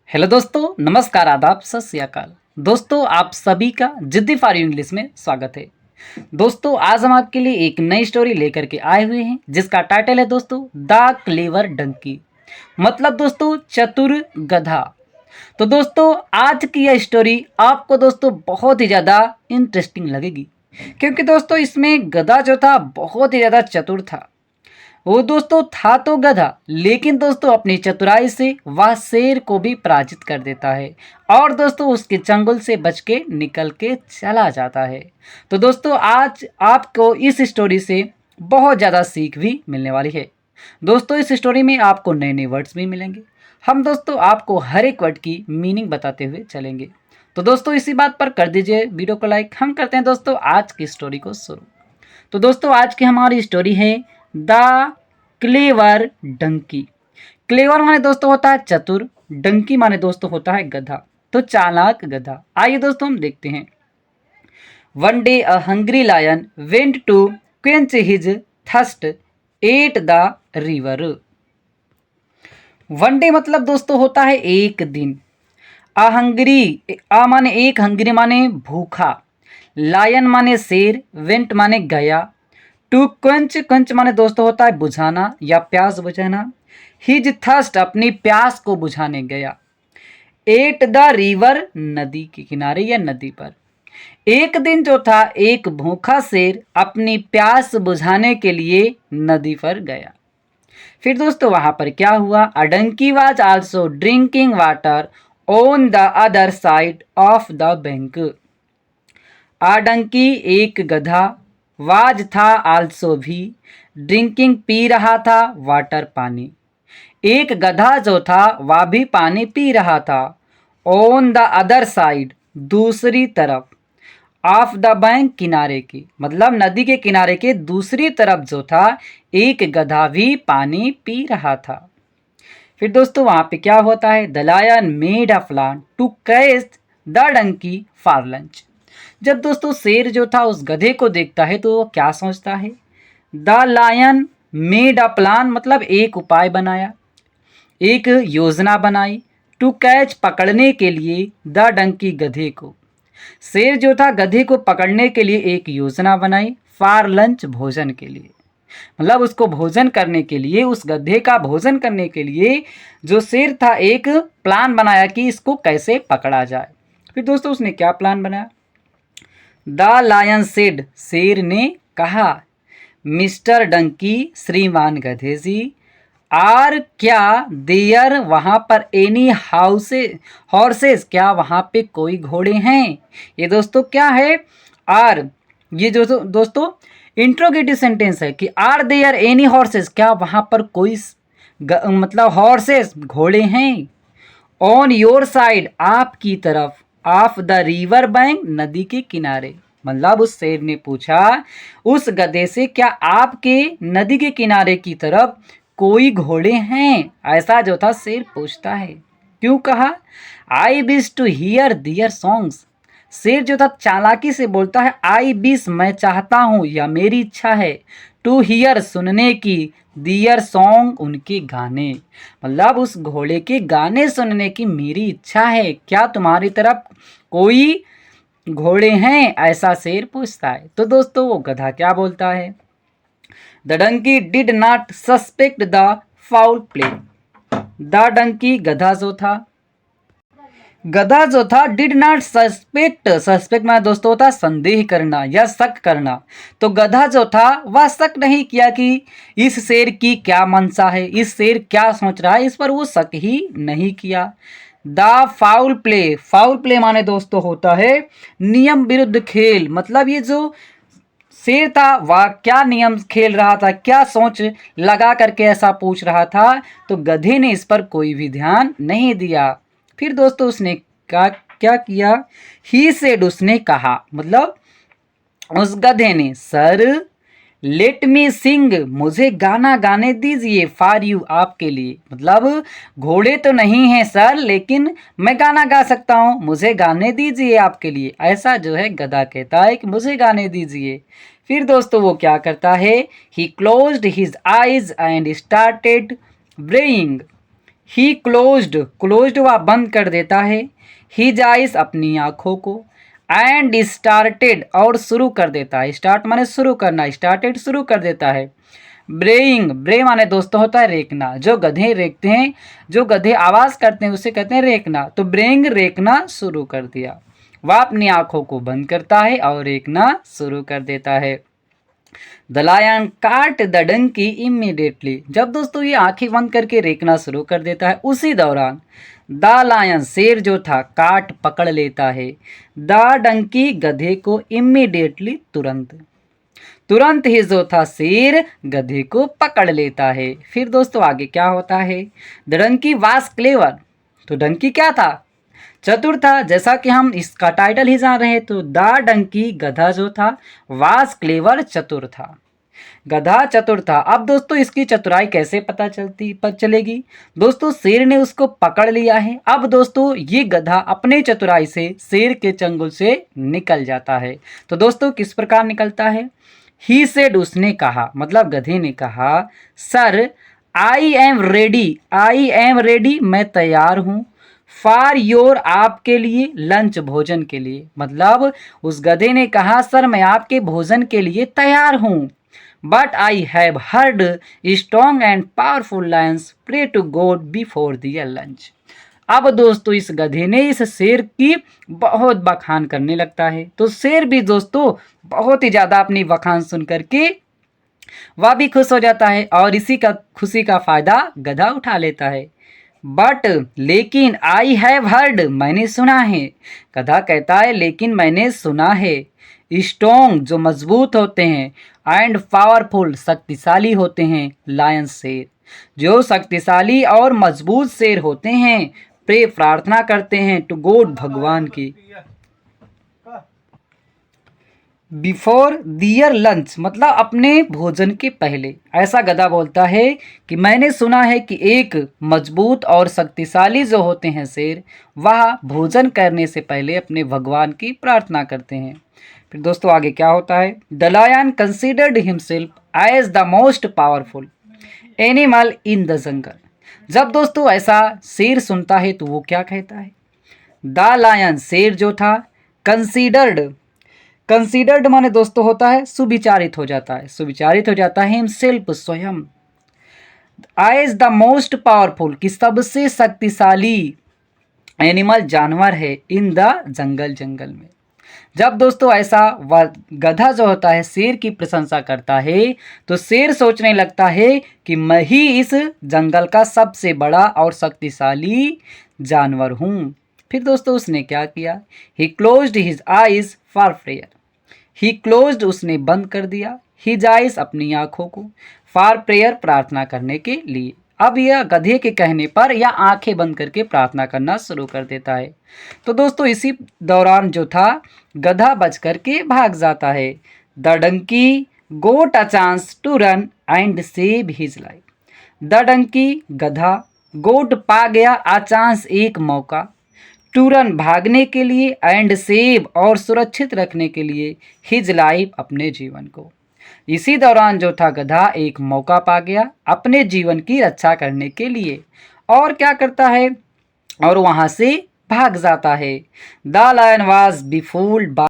Hello दोस्तों, नमस्कार, आदाब, सत श्री अकाल। दोस्तों, आप सभी का जिद्दी फॉर यू इंग्लिश में स्वागत है। दोस्तों, आज हम आपके लिए एक नई स्टोरी लेकर के आए हुए हैं जिसका टाइटल है दोस्तों द क्लेवर डंकी, मतलब दोस्तों चतुर गधा। तो दोस्तों, आज की यह स्टोरी आपको दोस्तों बहुत ही ज़्यादा इंटरेस्टिंग लगेगी, क्योंकि दोस्तों इसमें गधा जो था बहुत ही ज़्यादा चतुर था। वो दोस्तों था तो गधा, लेकिन दोस्तों अपनी चतुराई से वह शेर को भी पराजित कर देता है और दोस्तों उसके चंगुल से बच के निकल के चला जाता है। तो दोस्तों आज आपको इस स्टोरी से बहुत ज़्यादा सीख भी मिलने वाली है। दोस्तों इस स्टोरी में आपको नए नए वर्ड्स भी मिलेंगे। हम दोस्तों आपको हर एक वर्ड की मीनिंग बताते हुए चलेंगे। तो दोस्तों इसी बात पर कर दीजिए वीडियो को लाइक। हम करते हैं दोस्तों आज की स्टोरी को शुरू। तो दोस्तों आज की हमारी स्टोरी है द क्लेवर डंकी। क्लेवर माने दोस्तों होता है चतुर, डंकी माने दोस्तों होता है गधा, तो चालाक गधा। आइए दोस्तों हम देखते हैं। One day a hungry lion went to quench his thirst at the river. One day मतलब दोस्तों होता है एक दिन। अ हंग्री, आ माने एक, हंग्री माने भूखा, लायन माने शेर, वेंट माने गया, टू क्वंच, क्वंच माने दोस्तों होता है बुझाना या प्यास बुझाना, हिज थर्स्ट अपनी प्यास को बुझाने गया, एट द रिवर नदी के किनारे या नदी पर। एक दिन जो था एक भूखा शेर अपनी प्यास बुझाने के लिए नदी पर गया। फिर दोस्तों वहां पर क्या हुआ? A donkey was also drinking water on the other side of the bank. A donkey एक गधा, वाज था, आल्सो भी, ड्रिंकिंग पी रहा था, वाटर पानी, एक गधा जो था वह भी पानी पी रहा था, ऑन द अदर साइड दूसरी तरफ, ऑफ द बैंक किनारे की, मतलब नदी के किनारे के दूसरी तरफ जो था एक गधा भी पानी पी रहा था। फिर दोस्तों वहां पे क्या होता है? The lion made a plan to catch the donkey for lunch. जब दोस्तों शेर जो था उस गधे को देखता है तो वो क्या सोचता है? The lion made a plan मतलब एक उपाय बनाया, एक योजना बनाई, टू कैच पकड़ने के लिए, द डंकी गधे को। शेर जो था गधे को पकड़ने के लिए एक योजना बनाई, फॉर लंच भोजन के लिए, मतलब उसको भोजन करने के लिए, उस गधे का भोजन करने के लिए जो शेर था एक प्लान बनाया कि इसको कैसे पकड़ा जाए। फिर दोस्तों उसने क्या प्लान बनाया? द लायन सेड, शेर ने कहा, मिस्टर डंकी, श्रीमान गधे जी, आर क्या देयर वहां पर एनी हाउसे हॉर्सेस, क्या वहां पे कोई घोड़े हैं? ये दोस्तों क्या है? आर, ये जो दोस्तों इंट्रोगेटिव सेंटेंस है कि आर देयर एनी हॉर्सेस, क्या वहां पर कोई मतलब हॉर्सेस घोड़े हैं? ऑन योर साइड, आपकी तरफ, ऑफ द रिवर बैंक, नदी के किनारे। मतलब उस शेर ने पूछा उस गधे से, क्या आपके नदी के किनारे की तरफ कोई घोड़े हैं? ऐसा जो था शेर पूछता है। क्यों कहा? I wish to hear their songs. शेर जो था चालाकी से बोलता है, आई विश मैं चाहता हूँ या मेरी इच्छा है, टू हियर सुनने की, दियर सॉन्ग उनके गाने, मतलब उस घोड़े के गाने सुनने की मेरी इच्छा है। क्या तुम्हारी तरफ कोई घोड़े हैं? ऐसा शेर पूछता है। तो दोस्तों वो गधा क्या बोलता है? The donkey did not suspect the foul play. The donkey गधा जो था डिड नॉट सस्पेक्ट, सस्पेक्ट में दोस्तों होता है संदेह करना या शक करना। तो गधा जो था वह शक नहीं किया कि इस शेर की क्या मंशा है, इस शेर क्या सोच रहा है, इस पर वो शक ही नहीं किया। The foul play, foul play माने दोस्तों होता है नियम विरुद्ध खेल, मतलब ये जो शेर था वह क्या नियम खेल रहा था, क्या सोच लगा करके ऐसा पूछ रहा था, तो गधे ने इस पर कोई भी ध्यान नहीं दिया। फिर दोस्तों उसने क्या किया? ही सेड, उसने कहा, मतलब उस गधे ने, सर लेट मी सिंग, मुझे गाना गाने दीजिए, फॉर यू, आपके लिए, मतलब घोड़े तो नहीं है सर, लेकिन मैं गाना गा सकता हूँ, मुझे गाने दीजिए आपके लिए। ऐसा जो है गधा कहता है कि मुझे गाने दीजिए। फिर दोस्तों वो क्या करता है? He closed his eyes and started braying. He closed वह बंद कर देता है, हिज आइज अपनी आँखों को, एंड स्टार्टेड और शुरू कर देता है, स्टार्ट माने शुरू करना, स्टार्टेड शुरू कर देता है। ब्रे माने दोस्तों होता है रेखना, जो गधे रेखते हैं, जो गधे आवाज़ करते हैं उसे कहते हैं रेखना। तो ब्रेइंग रेखना शुरू कर दिया, वह अपनी आँखों को बंद करता है और रेखना शुरू कर देता है। द लायन काट द डंकी इमीडिएटली, जब दोस्तों ये आंखें बंद करके रेखना शुरू कर देता है, उसी दौरान द लायन शेर जो था काट पकड़ लेता है, द डंकी गधे को इमीडिएटली तुरंत ही जो था शेर गधे को पकड़ लेता है। फिर दोस्तों आगे क्या होता है, द डंकी वाज क्लेवर, तो डंकी क्या था, चतुर था, जैसा कि हम इसका टाइटल ही जान रहे हैं। तो द डंकी गधा जो था वाज क्लेवर चतुर था, गधा चतुर था। अब दोस्तों इसकी चतुराई कैसे पता चलेगी, दोस्तों शेर ने उसको पकड़ लिया है, अब दोस्तों ये गधा अपने चतुराई से शेर के चंगुल से निकल जाता है। तो दोस्तों किस प्रकार निकलता है, ही सेड उसने कहा, मतलब गधे ने कहा, सर आई एम रेडी मैं तैयार हूँ, फॉर योर आपके लिए, लंच भोजन के लिए, मतलब उस गधे ने कहा सर मैं आपके भोजन के लिए तैयार हूँ। But I have heard strong and powerful lions pray to God before their lunch. अब दोस्तों इस गधे ने इस शेर की बहुत बखान करने लगता है, तो शेर भी दोस्तों बहुत ही ज़्यादा अपनी बखान सुन करके वह भी खुश हो जाता है और इसी का खुशी का फ़ायदा गधा उठा लेता है। बट लेकिन आई हैव हर्ड, मैंने सुना है, गधा कहता है लेकिन मैंने सुना है, स्ट्रॉन्ग जो मजबूत होते हैं, एंड पावरफुल शक्तिशाली होते हैं, लायन शेर जो शक्तिशाली और मजबूत शेर होते हैं, प्रे प्रार्थना करते हैं टू गॉड भगवान की, बिफोर दियर लंच मतलब अपने भोजन के पहले। ऐसा गधा बोलता है कि मैंने सुना है कि एक मजबूत और शक्तिशाली जो होते हैं शेर, वह भोजन करने से पहले अपने भगवान की प्रार्थना करते हैं। फिर दोस्तों आगे क्या होता है, the lion considered himself as the most powerful animal in the jungle. जब दोस्तों ऐसा शेर सुनता है तो वो क्या कहता है, द लायन शेर जो था, कंसीडर्ड माने दोस्तों होता है सुविचारित हो जाता है, हिमसेल्फ स्वयं, एज द मोस्ट पावरफुल कि सबसे शक्तिशाली एनिमल जानवर है, इन द जंगल में। जब दोस्तों ऐसा गधा जो होता है शेर की प्रशंसा करता है, तो शेर सोचने लगता है कि मैं ही इस जंगल का सबसे बड़ा और शक्तिशाली जानवर हूँ। फिर दोस्तों उसने क्या किया, he closed his eyes for prayer, he closed उसने बंद कर दिया, हिज आइज अपनी आँखों को, फॉर प्रेयर प्रार्थना करने के लिए। अब यह गधे के कहने पर यह आंखें बंद करके प्रार्थना करना शुरू कर देता है। तो दोस्तों इसी दौरान जो था गधा बच करके भाग जाता है। The donkey got a chance to run and save his life, the donkey गधा, गोट पा गया, अ चांस एक मौका, टू रन भागने के लिए, एंड सेव और सुरक्षित रखने के लिए, हिज लाइफ अपने जीवन को। इसी दौरान जो था गधा एक मौका पा गया अपने जीवन की रक्षा करने के लिए, और क्या करता है, और वहां से भाग जाता है। The lion was befooled bye